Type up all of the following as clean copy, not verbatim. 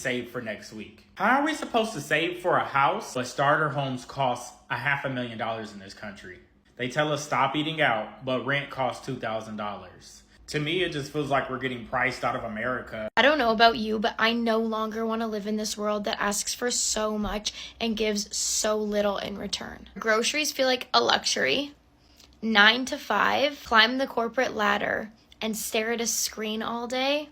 save for next week. How are we supposed to save for a house, but starter homes cost $500,000 in this country? They tell us stop eating out, but rent costs $2,000. To me, it just feels like we're getting priced out of America. I don't know about you, but I no longer want to live in this world that asks for so much and gives so little in return. Groceries feel like a luxury. 9 to 5, climb the corporate ladder and stare at a screen all day?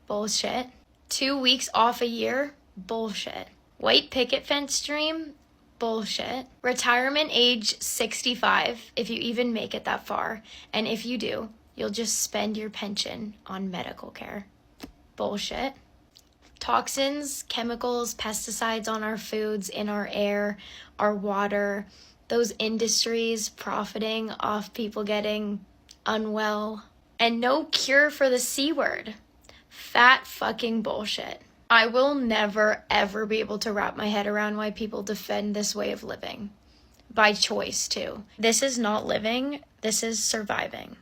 Bullshit. 2 weeks off a year? Bullshit. White picket fence dream? Bullshit. Retirement age 65, if you even make it that far. And if you do, you'll just spend your pension on medical care. Bullshit. Toxins, chemicals, pesticides on our foods, in our air, our water, those industries profiting off people getting unwell, and no cure for the C word. Fat fucking bullshit. I will never, ever be able to wrap my head around why people defend this way of living. By choice, too. This is not living, this is surviving.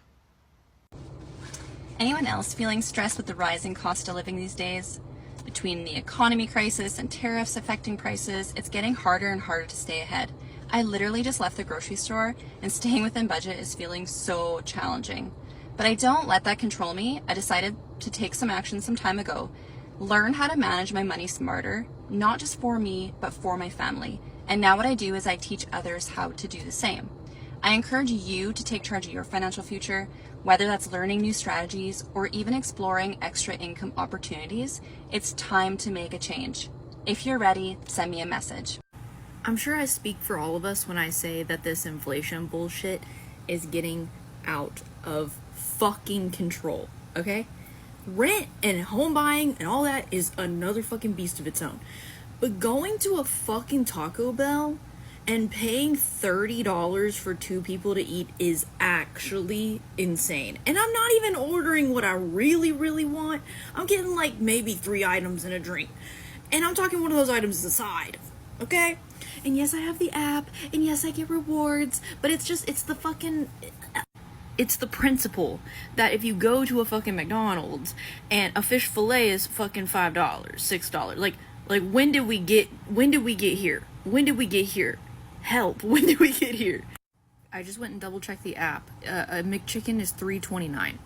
Anyone else feeling stressed with the rising cost of living these days? Between the economy crisis and tariffs affecting prices, it's getting harder and harder to stay ahead. I literally just left the grocery store and staying within budget is feeling so challenging. But I don't let that control me. I decided to take some action some time ago. Learn how to manage my money smarter, not just for me, but for my family. And now what I do is I teach others how to do the same. I encourage you to take charge of your financial future, whether that's learning new strategies or even exploring extra income opportunities. It's time to make a change. If you're ready, send me a message. I'm sure I speak for all of us when I say that this inflation bullshit is getting out of fucking control, okay? Rent and home buying and all that is another fucking beast of its own. But going to a fucking Taco Bell and paying $30 for 2 people to eat is actually insane. And I'm not even ordering what I really, really want. I'm getting like maybe 3 items and a drink. And I'm talking one of those items as a side, okay? And yes, I have the app, and yes, I get rewards, but it's the principle that if you go to a fucking McDonald's and a fish fillet is fucking $5, $6, like when did we get here? When did we get here? Help, when did we get here? I just went and double checked the app. A McChicken is $3.29.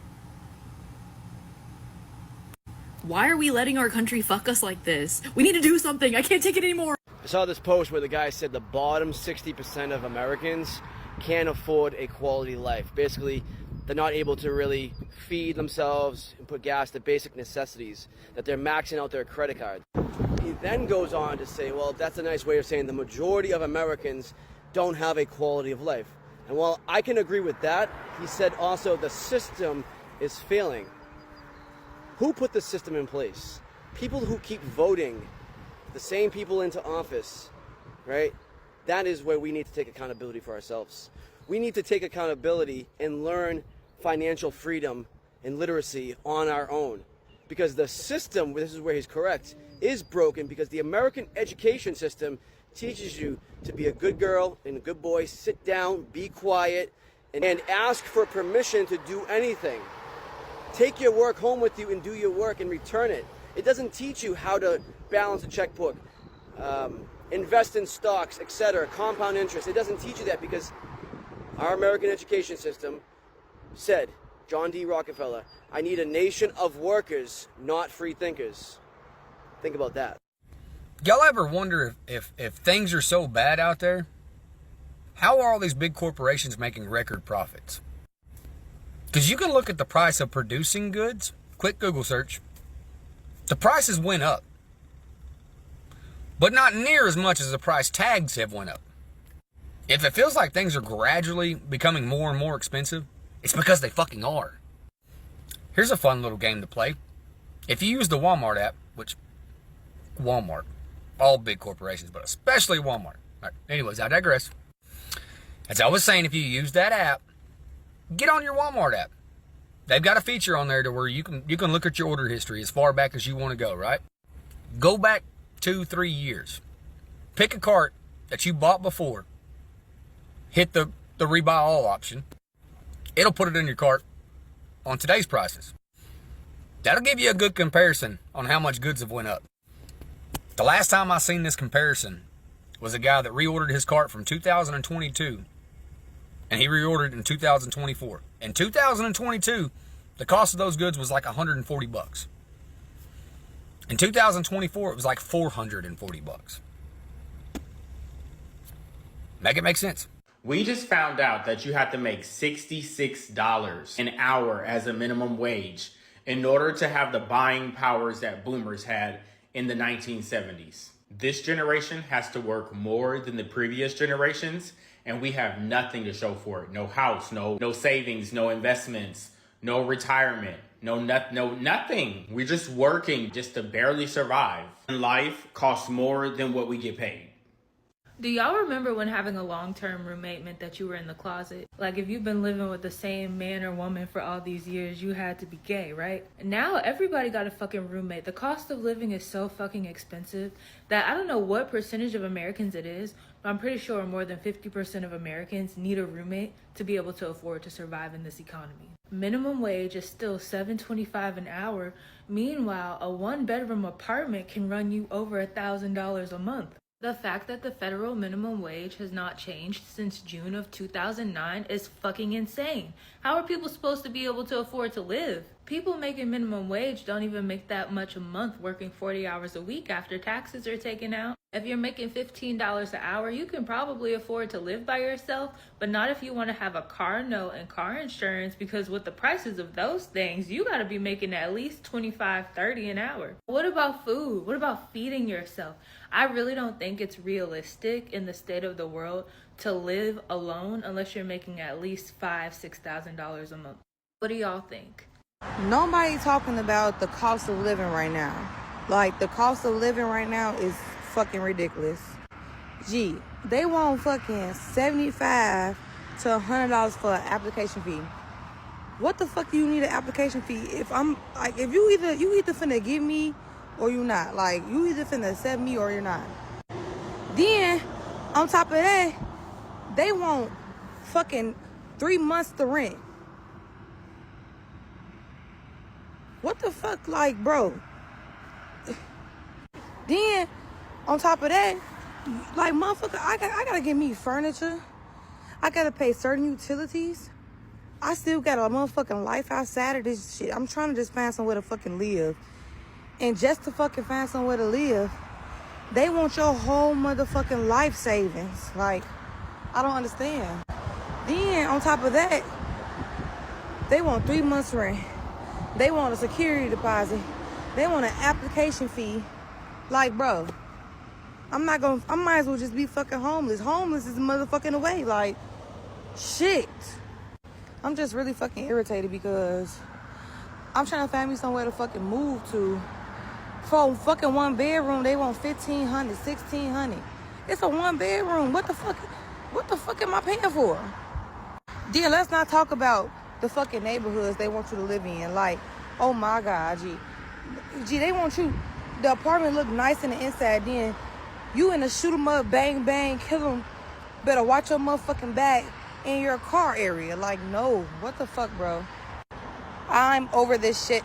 Why are we letting our country fuck us like this? We need to do something. I can't take it anymore. I saw this post where the guy said the bottom 60% of Americans can't afford a quality life. Basically, they're not able to really feed themselves and put gas to basic necessities, that they're maxing out their credit card. He then goes on to say, well, that's a nice way of saying the majority of Americans don't have a quality of life. And while I can agree with that, he said also the system is failing. Who put the system in place? People who keep voting the same people into office, right? That is where we need to take accountability for ourselves. We need to take accountability and learn financial freedom and literacy on our own. Because the system, this is where he's correct, is broken because the American education system teaches you to be a good girl and a good boy, sit down, be quiet, and ask for permission to do anything. Take your work home with you and do your work and return it. It doesn't teach you how to balance a checkbook, invest in stocks, etc., compound interest. It doesn't teach you that because our American education system said, John D. Rockefeller, I need a nation of workers, not free thinkers. Think about that. Y'all ever wonder if things are so bad out there, how are all these big corporations making record profits? Because you can look at the price of producing goods, quick Google search, the prices went up. But not near as much as the price tags have went up. If it feels like things are gradually becoming more and more expensive, it's because they fucking are. Here's a fun little game to play. If you use the Walmart app, which Walmart, all big corporations, but especially Walmart. All right, anyways, I digress. As I was saying, if you use that app, get on your Walmart app. They've got a feature on there to where you can look at your order history as far back as you want to go, right? Go back 2-3 years. Pick a cart that you bought before. Hit the rebuy all option. It'll put it in your cart on today's prices. That'll give you a good comparison on how much goods have went up. The last time I seen this comparison was a guy that reordered his cart from 2022 and he reordered in 2024. In 2022, the cost of those goods was like $140. In 2024, it was like $440. Make it make sense. We just found out that you have to make $66 an hour as a minimum wage in order to have the buying powers that boomers had in the 1970s. This generation has to work more than the previous generations, and we have nothing to show for it. No house, no savings, no investments, no retirement, no nothing. We're just working just to barely survive. And life costs more than what we get paid. Do y'all remember when having a long-term roommate meant that you were in the closet? Like, if you've been living with the same man or woman for all these years, you had to be gay, right? Now everybody got a fucking roommate. The cost of living is so fucking expensive that I don't know what percentage of Americans it is, but I'm pretty sure more than 50% of Americans need a roommate to be able to afford to survive in this economy. Minimum wage is still $7.25 an hour. Meanwhile, a one-bedroom apartment can run you over $1,000 a month. The fact that the federal minimum wage has not changed since June of 2009 is fucking insane. How are people supposed to be able to afford to live? People making minimum wage don't even make that much a month working 40 hours a week after taxes are taken out. If you're making $15 an hour, you can probably afford to live by yourself, but not if you want to have a car note and car insurance, because with the prices of those things, you got to be making at least $25, $30 an hour. What about food? What about feeding yourself? I really don't think it's realistic in the state of the world to live alone unless you're making at least $5,000, $6,000 a month. What do y'all think? Nobody talking about the cost of living right now. Like, the cost of living right now is fucking ridiculous. Gee, they want fucking $75 to $100 for an application fee. What the fuck do you need an application fee? If I'm like, if you either finna give me or you not. Like, you either finna accept me or you're not. Then on top of that, they want fucking 3 months to rent. What the fuck, like, bro? Then on top of that, like, motherfucker, I gotta get me furniture. I gotta pay certain utilities. I still got a motherfucking life outside of this shit. I'm trying to just find somewhere to fucking live. And just to fucking find somewhere to live, they want your whole motherfucking life savings. Like, I don't understand. Then on top of that, they want 3 months rent. They want a security deposit. They want an application fee. Like, bro, I might as well just be fucking homeless. Homeless is motherfucking away. Like, shit. I'm just really fucking irritated because I'm trying to find me somewhere to fucking move to. For fucking 1 bedroom, they want $1,500, $1,600. It's a 1 bedroom. What the fuck am I paying for? Then let's not talk about the fucking neighborhoods they want you to live in. Like, oh my God, gee, they want you. The apartment look nice in the inside. Then you in the shoot 'em up, bang bang, kill 'em. Better watch your motherfucking back in your car area. Like, no, what the fuck, bro? I'm over this shit.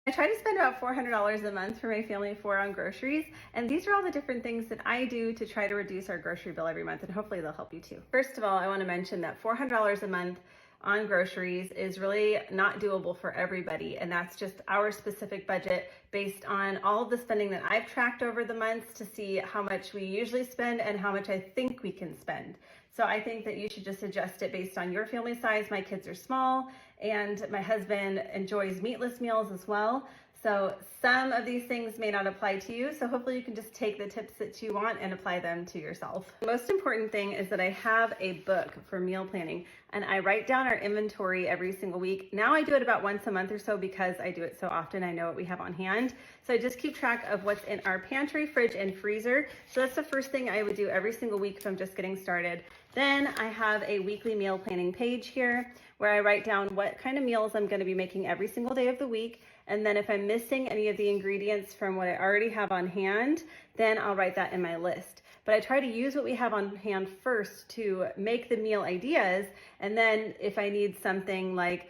I try to spend about $400 a month for my family of 4 on groceries, and these are all the different things that I do to try to reduce our grocery bill every month, and hopefully they'll help you too. First of all, I want to mention that $400 a month on groceries is really not doable for everybody, and that's just our specific budget based on all of the spending that I've tracked over the months to see how much we usually spend and how much I think we can spend. So I think that you should just adjust it based on your family size. My kids are small and my husband enjoys meatless meals as well. So some of these things may not apply to you. So hopefully you can just take the tips that you want and apply them to yourself. The most important thing is that I have a book for meal planning and I write down our inventory every single week. Now I do it about once a month or so because I do it so often. I know what we have on hand. So I just keep track of what's in our pantry, fridge, and freezer. So that's the first thing I would do every single week if I'm just getting started. Then I have a weekly meal planning page here where I write down what kind of meals I'm going to be making every single day of the week. And then if I'm missing any of the ingredients from what I already have on hand, then I'll write that in my list. But I try to use what we have on hand first to make the meal ideas. And then if I need something like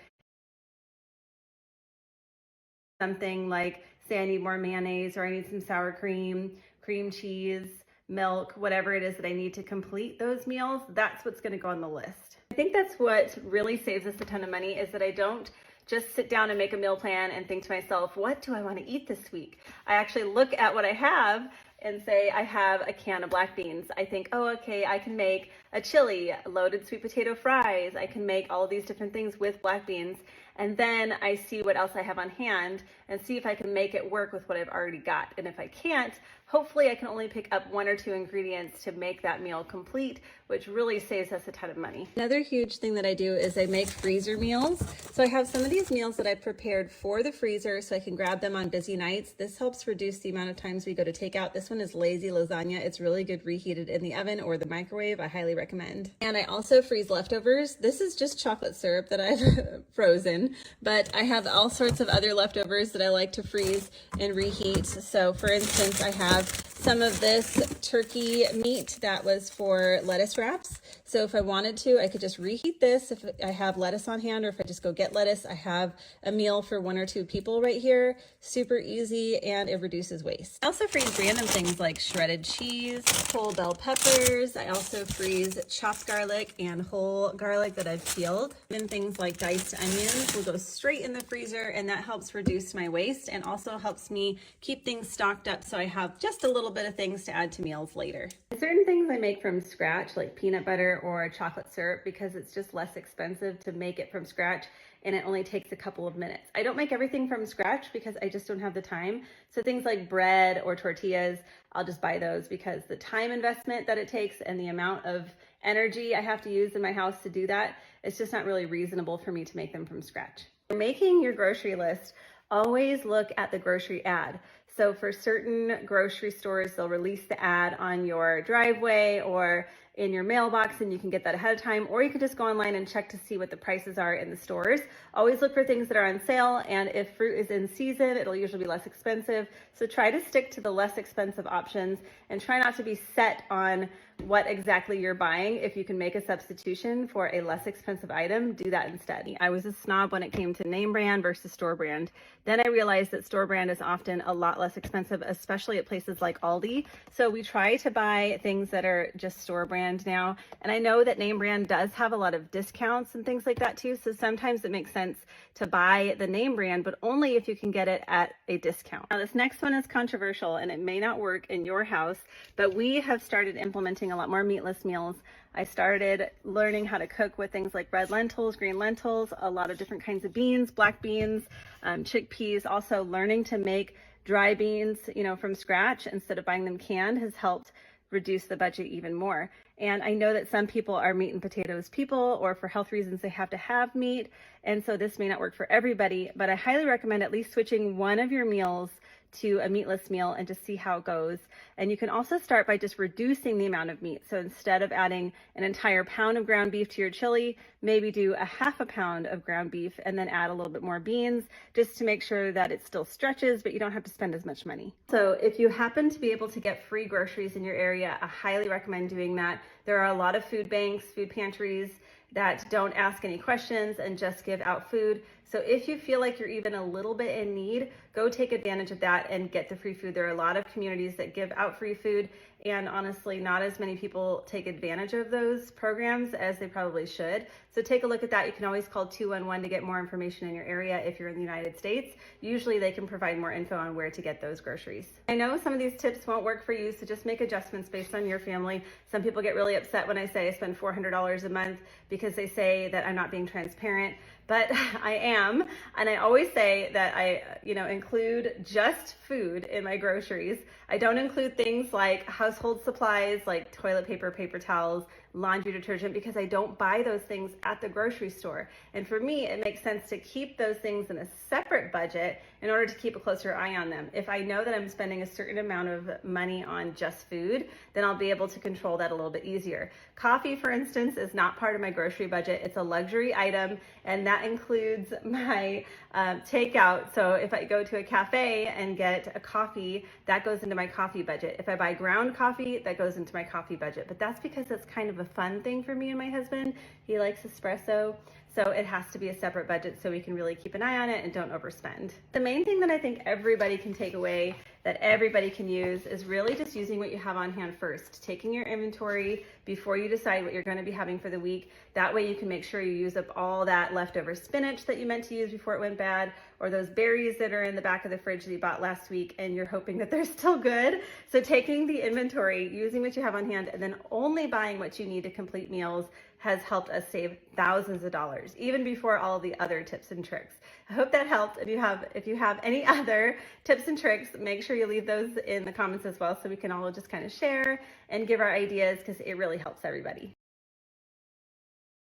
say I need more mayonnaise, or I need some sour cream, cream cheese, milk, whatever it is that I need to complete those meals, that's what's gonna go on the list. I think that's what really saves us a ton of money, is that I don't just sit down and make a meal plan and think to myself, what do I want to eat this week? I actually look at what I have and say, I have a can of black beans. I think, oh, okay, I can make a chili, loaded sweet potato fries. I can make all of these different things with black beans. And then I see what else I have on hand and see if I can make it work with what I've already got. And if I can't, hopefully I can only pick up 1 or 2 ingredients to make that meal complete, which really saves us a ton of money. Another huge thing that I do is I make freezer meals. So I have some of these meals that I prepared for the freezer so I can grab them on busy nights. This helps reduce the amount of times we go to takeout. This one is lazy lasagna. It's really good reheated in the oven or the microwave. I highly recommend. And I also freeze leftovers. This is just chocolate syrup that I've frozen, but I have all sorts of other leftovers that I like to freeze and reheat. So for instance, I have some of this turkey meat that was for lettuce wraps. So if I wanted to, I could just reheat this if I have lettuce on hand, or if I just go get lettuce, I have a meal for 1 or 2 people right here. Super easy, and it reduces waste. I also freeze random things like shredded cheese, whole bell peppers. I also freeze chopped garlic and whole garlic that I've peeled. And things like diced onions will go straight in the freezer, and that helps reduce my waste and also helps me keep things stocked up so I have just a little bit of things to add to meals later. Certain things I make from scratch, like peanut butter or chocolate syrup, because it's just less expensive to make it from scratch and it only takes a couple of minutes. I don't make everything from scratch because I just don't have the time. So things like bread or tortillas, I'll just buy those because the time investment that it takes and the amount of energy I have to use in my house to do that, it's just not really reasonable for me to make them from scratch. For making your grocery list, always look at the grocery ad. So for certain grocery stores, they'll release the ad on your driveway or in your mailbox, and you can get that ahead of time, or you can just go online and check to see what the prices are in the stores. Always look for things that are on sale, and if fruit is in season, it'll usually be less expensive. So try to stick to the less expensive options and try not to be set on what exactly you're buying. If you can make a substitution for a less expensive item, do that instead. I was a snob when it came to name brand versus store brand. Then I realized that store brand is often a lot less expensive, especially at places like Aldi. So we try to buy things that are just store brand now. And I know that name brand does have a lot of discounts and things like that too. So sometimes it makes sense to buy the name brand, but only if you can get it at a discount. Now this next one is controversial and it may not work in your house, but we have started implementing a lot more meatless meals. I started learning how to cook with things like red lentils, green lentils, a lot of different kinds of beans, black beans, chickpeas. Also learning to make dry beans, from scratch instead of buying them canned has helped reduce the budget even more. And I know that some people are meat and potatoes people, or for health reasons they have to have meat, and so this may not work for everybody, but I highly recommend at least switching one of your meals to a meatless meal and just see how it goes. And you can also start by just reducing the amount of meat. So instead of adding an entire pound of ground beef to your chili, maybe do a half a pound of ground beef and then add a little bit more beans just to make sure that it still stretches, but you don't have to spend as much money. So if you happen to be able to get free groceries in your area, I highly recommend doing that. There are a lot of food banks, food pantries that don't ask any questions and just give out food. So if you feel like you're even a little bit in need, go take advantage of that and get the free food. There are a lot of communities that give out free food, and honestly, not as many people take advantage of those programs as they probably should. So take a look at that. You can always call 211 to get more information in your area if you're in the United States. Usually they can provide more info on where to get those groceries. I know some of these tips won't work for you, so just make adjustments based on your family. Some people get really upset when I say I spend $400 a month because they say that I'm not being transparent. But I am, and I always say that I, include just food in my groceries. I don't include things like household supplies, like toilet paper, paper towels, laundry detergent, because I don't buy those things at the grocery store. And for me, it makes sense to keep those things in a separate budget in order to keep a closer eye on them. If I know that I'm spending a certain amount of money on just food, then I'll be able to control that a little bit easier. Coffee, for instance, is not part of my grocery budget. It's a luxury item, and that includes my takeout. So if I go to a cafe and get a coffee, that goes into my coffee budget. If I buy ground coffee, that goes into my coffee budget. But that's because it's kind of a fun thing for me and my husband. He likes espresso. So it has to be a separate budget so we can really keep an eye on it and don't overspend. The main thing that I think everybody can take away, that everybody can use, is really just using what you have on hand first. Taking your inventory before you decide what you're going to be having for the week. That way you can make sure you use up all that leftover spinach that you meant to use before it went bad, or those berries that are in the back of the fridge that you bought last week and you're hoping that they're still good. So taking the inventory, using what you have on hand, and then only buying what you need to complete meals has helped us save thousands of dollars, even before all the other tips and tricks. I hope that helped. If you have any other tips and tricks, make sure you leave those in the comments as well so we can all just kind of share and give our ideas, because it really helps everybody.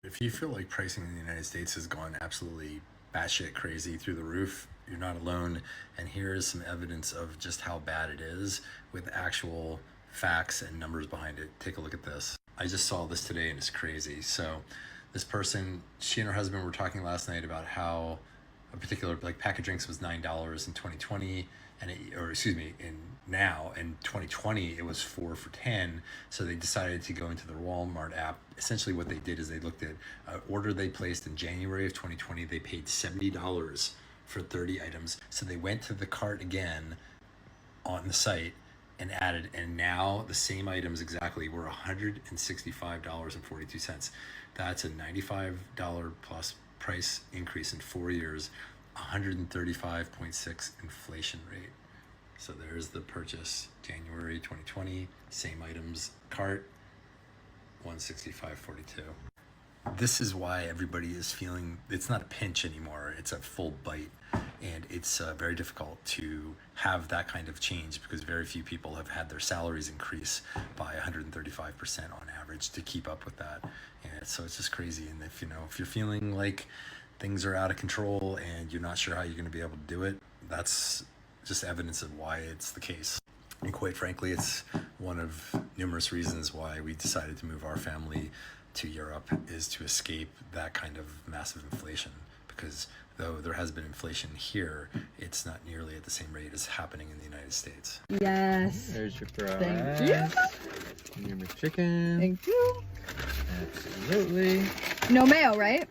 If you feel like pricing in the United States has gone absolutely batshit crazy through the roof, you're not alone. And here is some evidence of just how bad it is with actual facts and numbers behind it. Take a look at this. I just saw this today and it's crazy. So this person, she and her husband were talking last night about how a particular pack of drinks was $9 in 2020, and now in 2020 it was 4 for $10. So they decided to go into the Walmart app. Essentially what they did is they looked at an order they placed in January of 2020. They paid $70 for 30 items. So they went to the cart again on the site and added, and now the same items exactly were $165.42. That's a $95 plus price increase in 4 years, 135.6 inflation rate. So there's the purchase, January 2020, same items, cart, 165.42. This is why everybody is feeling, it's not a pinch anymore, it's a full bite. And it's very difficult to have that kind of change because very few people have had their salaries increase by 135% on average to keep up with that. And so it's just crazy. And if you're feeling like things are out of control and you're not sure how you're going to be able to do it, that's just evidence of why it's the case. And quite frankly, it's one of numerous reasons why we decided to move our family to Europe, is to escape that kind of massive inflation. Because though there has been inflation here, it's not nearly at the same rate as happening in the United States. Yes. There's your fries. Thank you. And your McChicken. Thank you. Absolutely. No mayo, right?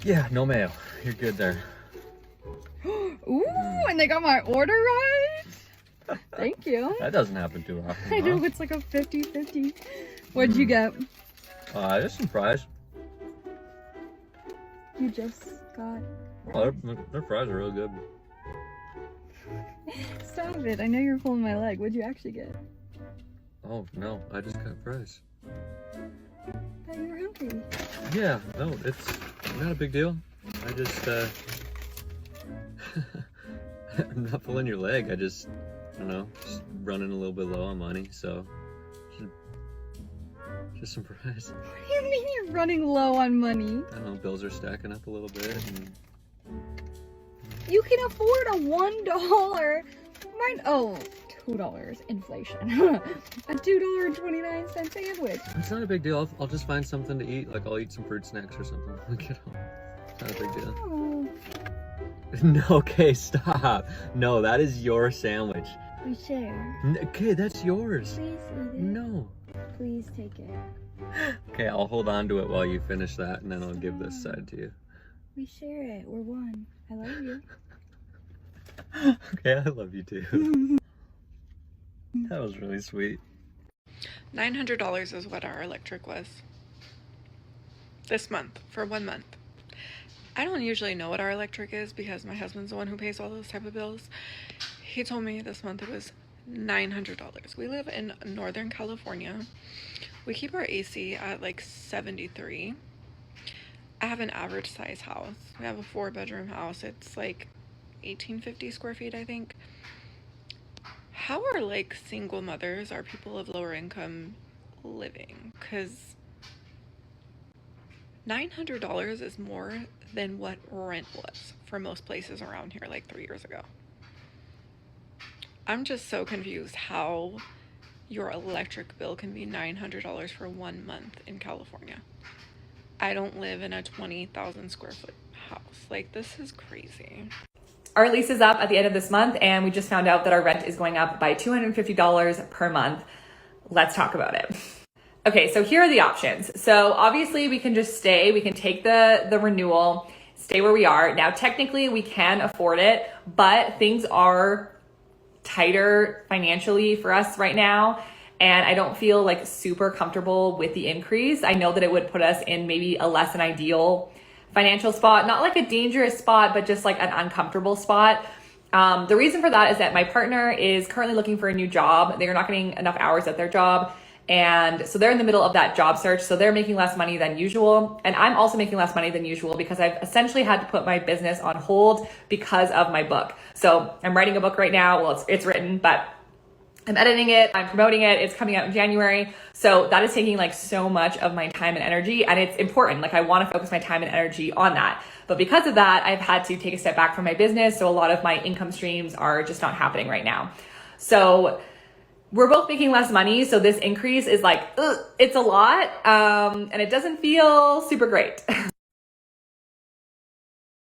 Yeah, no mayo. You're good there. Ooh, and they got my order right. Thank you. That doesn't happen too often. I know, it's like a 50-50. What'd you get? Just some fries. You just got... Oh, their fries are really good. Stop it. I know you're pulling my leg. What'd you actually get? Oh, no. I just got fries. I thought you were hungry. Yeah, no, it's not a big deal. I just, I'm not pulling your leg. I don't know, just running a little bit low on money, so just some fries. What do you mean you're running low on money? I don't know, bills are stacking up a little bit. And... You can afford a $1. $2 inflation. A $2.29 sandwich. It's not a big deal. I'll just find something to eat. Like I'll eat some fruit snacks or something when I get home. It's not a big deal. Oh. No, okay, stop. No, that is your sandwich. We share. Okay, that's yours. Please eat it. No. Please take it. Okay, I'll hold on to it while you finish that, and then I'll give this side to you. We share it. We're one. I love you. Okay, I love you too. That was really sweet. $900 is what our electric was this month, for 1 month. I don't usually know what our electric is because my husband's the one who pays all those type of bills. He told me this month it was $900. We live in Northern California. We keep our AC at like 73. I have an average size house. We have a 4-bedroom house. It's like 1850 square feet, I think. How are like single mothers, are people of lower income living? Because $900 is more than what rent was for most places around here like 3 years ago. I'm just so confused how your electric bill can be $900 for 1 month in California. I don't live in a 20,000 square foot house. Like, this is crazy. Our lease is up at the end of this month, and we just found out that our rent is going up by $250 per month. Let's talk about it. Okay, so here are the options. So obviously we can just stay, we can take the renewal, stay where we are. Now, technically we can afford it, but things are tighter financially for us right now. And I don't feel like super comfortable with the increase. I know that it would put us in maybe a less than ideal financial spot, not like a dangerous spot, but just like an uncomfortable spot. The reason for that is that my partner is currently looking for a new job. They're not getting enough hours at their job. And so they're in the middle of that job search. So they're making less money than usual. And I'm also making less money than usual because I've essentially had to put my business on hold because of my book. So I'm writing a book right now. Well, it's written, but I'm editing it, I'm promoting it, it's coming out in January. So that is taking like so much of my time and energy, and it's important. Like I want to focus my time and energy on that. But because of that, I've had to take a step back from my business. So a lot of my income streams are just not happening right now. So we're both making less money. So this increase is like, it's a lot. And it doesn't feel super great.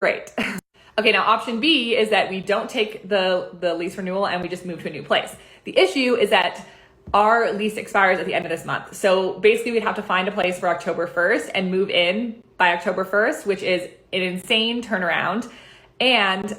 Great. Okay, now option B is that we don't take the lease renewal and we just move to a new place. The issue is that our lease expires at the end of this month. So basically we'd have to find a place for October 1st and move in by October 1st, which is an insane turnaround. And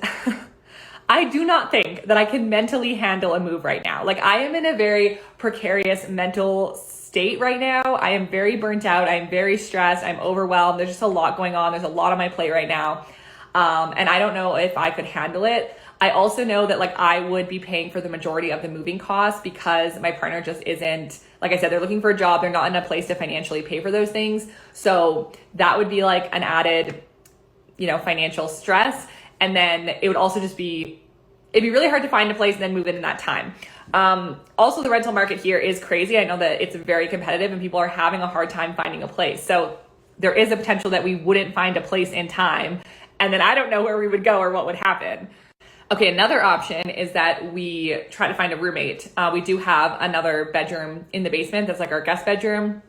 I do not think that I can mentally handle a move right now. Like I am in a very precarious mental state right now. I am very burnt out. I'm very stressed. I'm overwhelmed. There's just a lot going on. There's a lot on my plate right now. And I don't know if I could handle it. I also know that like I would be paying for the majority of the moving costs because my partner just isn't, like I said, they're looking for a job. They're not in a place to financially pay for those things. So that would be like an added, financial stress. And then it would also just be, it'd be really hard to find a place and then move in that time. Also the rental market here is crazy. I know that it's very competitive and people are having a hard time finding a place. So there is a potential that we wouldn't find a place in time. And then I don't know where we would go or what would happen. Okay, another option is that we try to find a roommate. We do have another bedroom in the basement that's like our guest bedroom.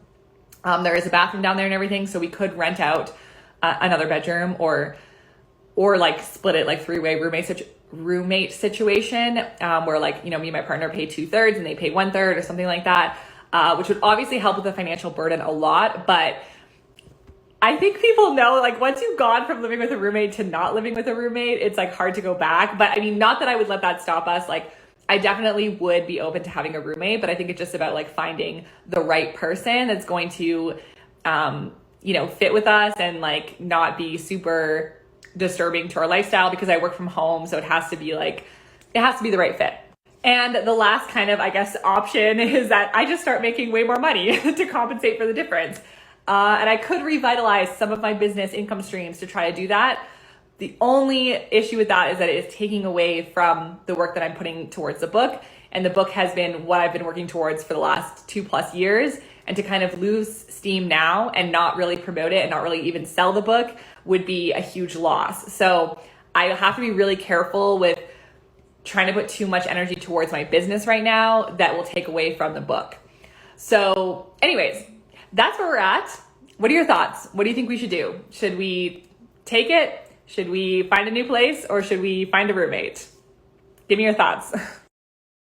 There is a bathroom down there and everything, so we could rent out another bedroom or like split it like three-way roommate situation where like, me and my partner pay 2/3 and they pay 1/3 or something like that, which would obviously help with the financial burden a lot. But I think people know, like once you've gone from living with a roommate to not living with a roommate, it's like hard to go back. But I mean, not that I would let that stop us. Like I definitely would be open to having a roommate, but I think it's just about like finding the right person that's going to, fit with us and like not be super disturbing to our lifestyle because I work from home. So it has to be the right fit. And the last kind of, I guess, option is that I just start making way more money to compensate for the difference. And I could revitalize some of my business income streams to try to do that. The only issue with that is that it is taking away from the work that I'm putting towards the book. And the book has been what I've been working towards for the last 2+ years. And to kind of lose steam now and not really promote it and not really even sell the book would be a huge loss. So I have to be really careful with trying to put too much energy towards my business right now that will take away from the book. So anyways, that's where we're at. What are your thoughts? What do you think we should do? Should we take it? Should we find a new place or should we find a roommate? Give me your thoughts.